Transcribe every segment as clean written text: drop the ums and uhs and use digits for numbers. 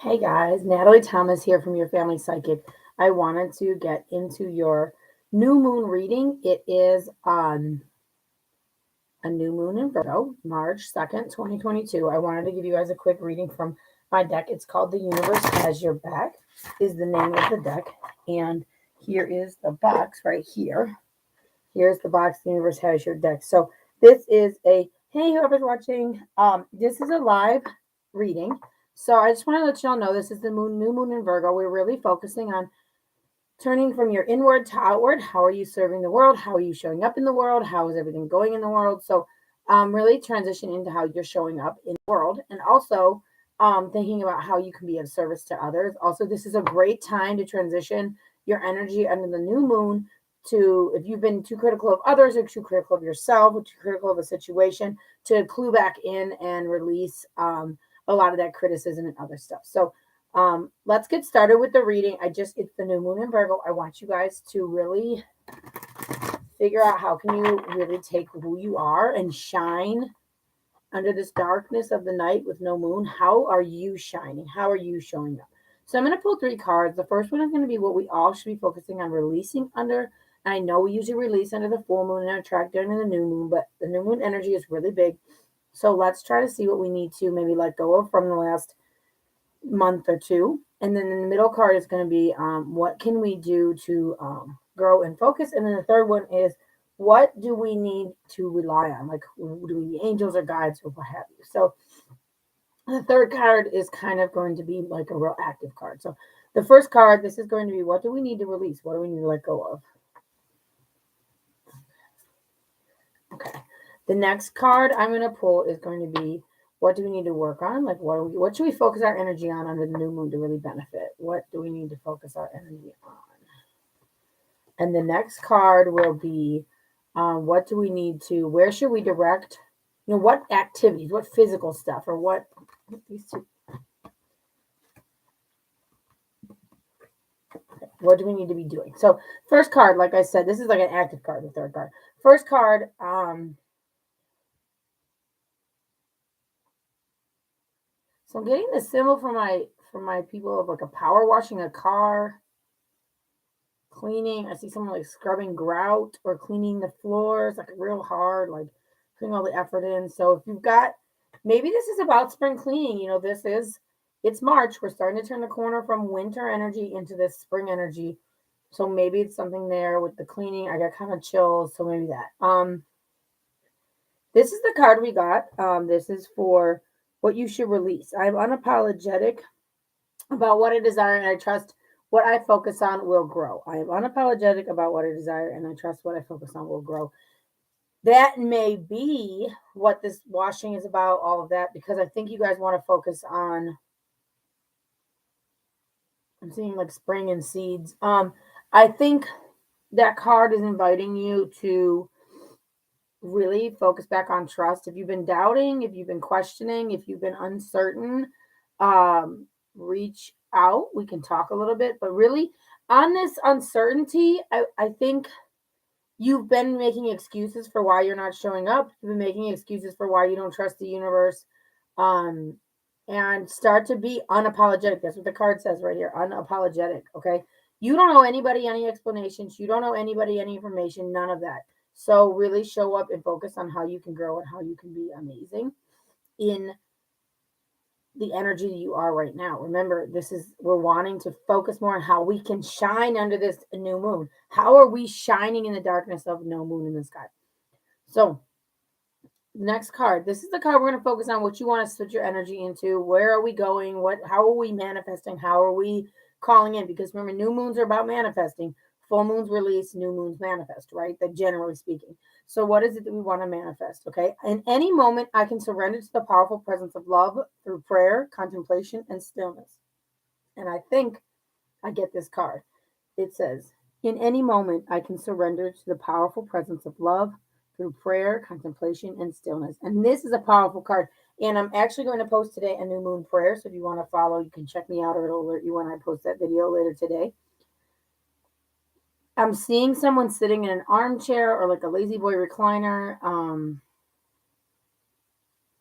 Hey guys, Natalie Thomas here from Your Family Psychic. I wanted to get into your new moon reading. It is a new moon in Virgo, March 2nd, 2022. I wanted to give you guys a quick reading from my deck. It's called The Universe Has Your Back, is the name of the deck. And here is the box right here. Here's the box. The Universe Has Your Deck. So this is hey, whoever's watching, this is a live reading. So I just want to let y'all know this is the new moon in Virgo. We're really focusing on turning from your inward to outward. How are you serving the world? How are you showing up in the world? How is everything going in the world? So really transition into how you're showing up in the world, and also thinking about how you can be of service to others. Also, this is a great time to transition your energy under the new moon to, if you've been too critical of others or too critical of yourself or too critical of a situation, to clue back in and release a lot of that criticism and other stuff. So let's get started with the reading. It's the new moon in Virgo. I want you guys to really figure out how can you really take who you are and shine under this darkness of the night with no moon. How are you shining? How are you showing up? So I'm going to pull three cards. The first one is going to be what we all should be focusing on releasing under. I know we usually release under the full moon and attract under the new moon, but the new moon energy is really big. So let's try to see what we need to maybe let go of from the last month or two. And then the middle card is going to be what can we do to grow and focus. And then the third one is what do we need to rely on? Like, do we need angels or guides or what have you? So the third card is kind of going to be like a real active card. So the first card, this is going to be what do we need to release? What do we need to let go of? Okay. The next card I'm going to pull is going to be what do we need to work on? Like what should we focus our energy on under the new moon to really benefit? What do we need to focus our energy on? And the next card will be what do we need to, where should we direct, what activities, what physical stuff, or what these two, what do we need to be doing? So first card, like I said, this is like an active card, the third card. First card, so I'm getting the symbol from my people of like a power washing a car, cleaning. I see someone like scrubbing grout or cleaning the floors, like real hard, like putting all the effort in. So if you've got, maybe this is about spring cleaning. It's March. We're starting to turn the corner from winter energy into this spring energy. So maybe it's something there with the cleaning. I got kind of chills, so maybe that. This is the card we got. This is for what you should release. I'm unapologetic about what I desire, and I trust what I focus on will grow. I am unapologetic about what I desire, and I trust what I focus on will grow. That may be what this washing is about, all of that, because I think you guys want to focus on, I'm seeing like spring and seeds. I think that card is inviting you to really focus back on trust. If you've been doubting, if you've been questioning, if you've been uncertain, reach out. We can talk a little bit, but really on this uncertainty, I think you've been making excuses for why you're not showing up. You've been making excuses for why you don't trust the universe. Um, and start to be unapologetic. That's what the card says right here. Unapologetic. Okay. You don't owe anybody any explanations. You don't owe anybody any information. None of that. So really show up and focus on how you can grow and how you can be amazing in the energy you are right now. Remember, we're wanting to focus more on how we can shine under this new moon. How are we shining in the darkness of no moon in the sky? So next card. This is the card we're going to focus on what you want to switch your energy into. Where are we going? How are we manifesting? How are we calling in? Because remember, new moons are about manifesting. Full moons release, new moons manifest, right? That generally speaking. So what is it that we want to manifest? Okay. In any moment, I can surrender to the powerful presence of love through prayer, contemplation, and stillness. And I think I get this card. It says, in any moment, I can surrender to the powerful presence of love through prayer, contemplation, and stillness. And this is a powerful card. And I'm actually going to post today a new moon prayer. So if you want to follow, you can check me out, or it'll alert you when I post that video later today. I'm seeing someone sitting in an armchair or like a lazy boy recliner.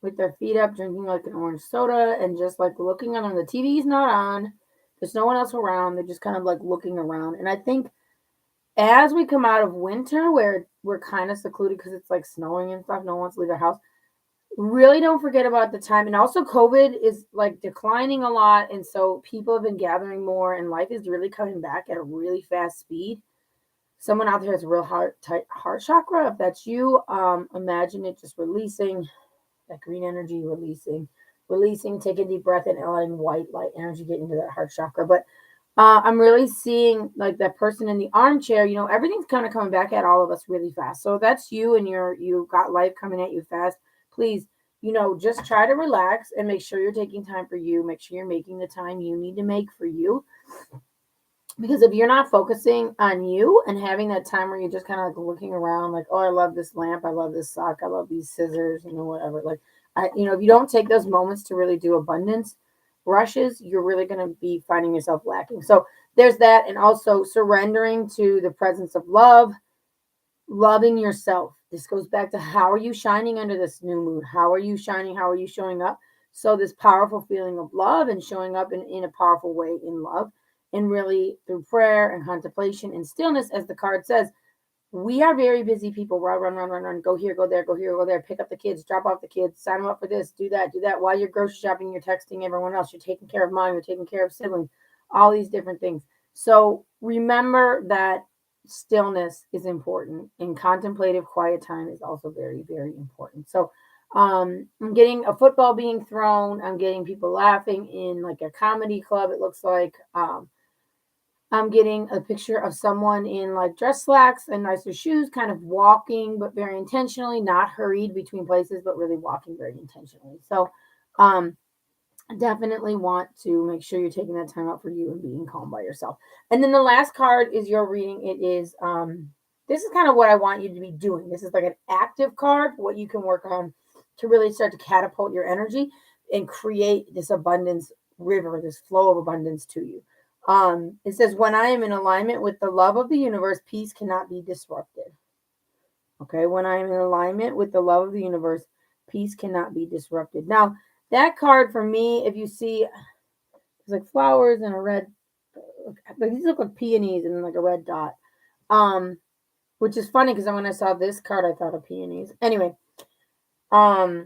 with their feet up, drinking like an orange soda and just like looking on. The TV's not on. There's no one else around. They're just kind of like looking around. And I think as we come out of winter where we're kind of secluded because it's like snowing and stuff, no one wants to leave their house. Really don't forget about the time. And also COVID is like declining a lot. And so people have been gathering more and life is really coming back at a really fast speed. Someone out there has a real tight heart chakra. If that's you, imagine it just releasing that green energy, releasing, take a deep breath and letting white light energy get into that heart chakra. But I'm really seeing like that person in the armchair, everything's kind of coming back at all of us really fast. So that's you and you got life coming at you fast. Please, just try to relax and make sure you're taking time for you. Make sure you're making the time you need to make for you. Because if you're not focusing on you and having that time where you're just kind of like looking around, like, oh, I love this lamp, I love this sock, I love these scissors, whatever. Like, if you don't take those moments to really do abundance rushes, you're really going to be finding yourself lacking. So there's that. And also surrendering to the presence of love, loving yourself. This goes back to how are you shining under this new moon? How are you shining? How are you showing up? So this powerful feeling of love and showing up in a powerful way in love. And really through prayer and contemplation and stillness, as the card says, we are very busy people. Run, go here, go there, pick up the kids, drop off the kids, sign them up for this, do that. While you're grocery shopping, you're texting everyone else, you're taking care of mom, you're taking care of siblings, all these different things. So remember that stillness is important and contemplative quiet time is also very, very important. So I'm getting a football being thrown. I'm getting people laughing in like a comedy club. It looks like, I'm getting a picture of someone in like dress slacks and nicer shoes, kind of walking, but very intentionally, not hurried between places, but really walking very intentionally. So, definitely want to make sure you're taking that time out for you and being calm by yourself. And then the last card is your reading. It is, this is kind of what I want you to be doing. This is like an active card, what you can work on to really start to catapult your energy and create this abundance river, this flow of abundance to you. It says, when I am in alignment with the love of the universe, peace cannot be disrupted. Okay, when I am in alignment with the love of the universe, peace cannot be disrupted. Now, that card for me, if you see, it's like flowers and a red, like these look like peonies and like a red dot. Which is funny because when I saw this card, I thought of peonies. Anyway, what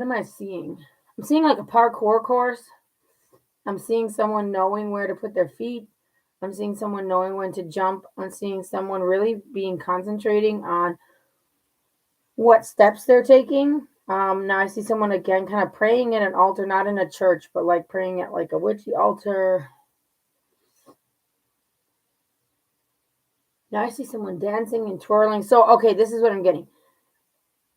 am I seeing? I'm seeing like a parkour course. I'm seeing someone knowing where to put their feet. I'm seeing someone knowing when to jump. I'm seeing someone really concentrating on what steps they're taking. Now I see someone again kind of praying at an altar, not in a church, but like praying at like a witchy altar. Now I see someone dancing and twirling. So, okay, this is what I'm getting.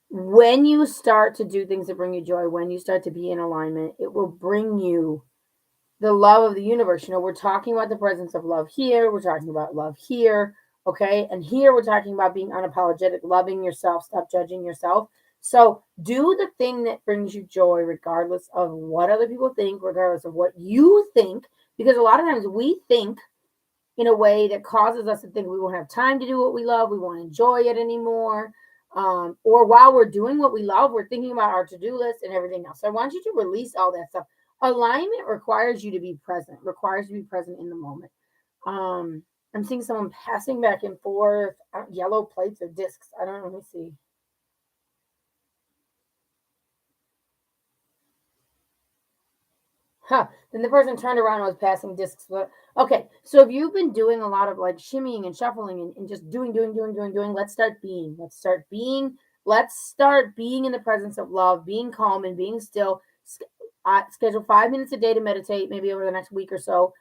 When you start to do things that bring you joy, when you start to be in alignment, it will bring you the love of the universe. We're talking about the presence of love here. We're talking about love here. Okay. And here we're talking about being unapologetic, loving yourself, stop judging yourself. So do the thing that brings you joy, regardless of what other people think, regardless of what you think, because a lot of times we think in a way that causes us to think we won't have time to do what we love. We won't enjoy it anymore. Or while we're doing what we love, we're thinking about our to-do list and everything else. So I want you to release all that stuff. Alignment requires you to be present, requires you to be present in the moment. I'm seeing someone passing back and forth yellow plates or discs. I don't know. Let me see. Then the person turned around and was passing discs. Okay, so if you've been doing a lot of like shimmying and shuffling and just doing, let's start being. Let's start being. Let's start being in the presence of love, being calm and being still. Schedule 5 minutes a day to meditate, maybe over the next week or so.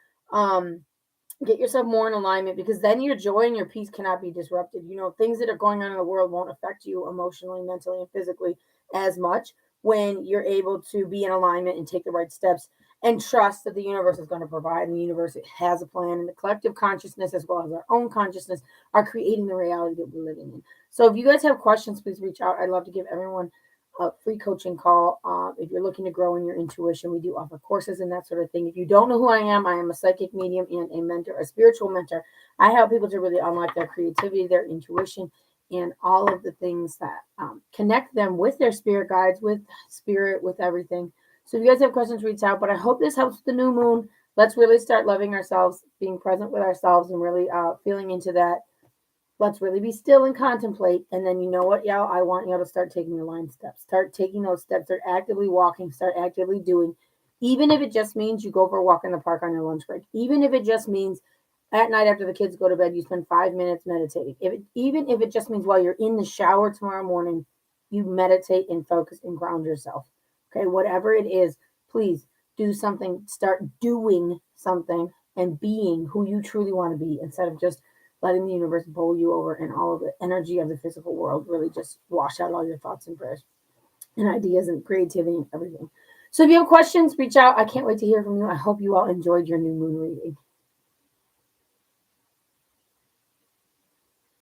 Get yourself more in alignment, because then your joy and your peace cannot be disrupted. Things that are going on in the world won't affect you emotionally, mentally, and physically as much when you're able to be in alignment and take the right steps and trust that the universe is going to provide, and the universe has a plan, and the collective consciousness as well as our own consciousness are creating the reality that we're living in. So if you guys have questions, please reach out. I'd love to give everyone a free coaching call. If you're looking to grow in your intuition, we do offer courses and that sort of thing. If you don't know who I am a psychic medium and a mentor, a spiritual mentor. I help people to really unlock their creativity, their intuition, and all of the things that connect them with their spirit guides, with spirit, with everything. So if you guys have questions, reach out. But I hope this helps with the new moon. Let's really start loving ourselves, being present with ourselves, and really feeling into that. Let's really be still and contemplate. And then you know what, y'all? I want y'all to start taking your line steps. Start taking those steps. Start actively walking. Start actively doing. Even if it just means you go for a walk in the park on your lunch break. Even if it just means at night after the kids go to bed, you spend 5 minutes meditating. Even if it just means while you're in the shower tomorrow morning, you meditate and focus and ground yourself. Okay, whatever it is, please do something. Start doing something and being who you truly want to be instead of just letting the universe bowl you over and all of the energy of the physical world really just wash out all your thoughts and prayers and ideas and creativity and everything. So if you have questions, reach out. I can't wait to hear from you. I hope you all enjoyed your new moon reading.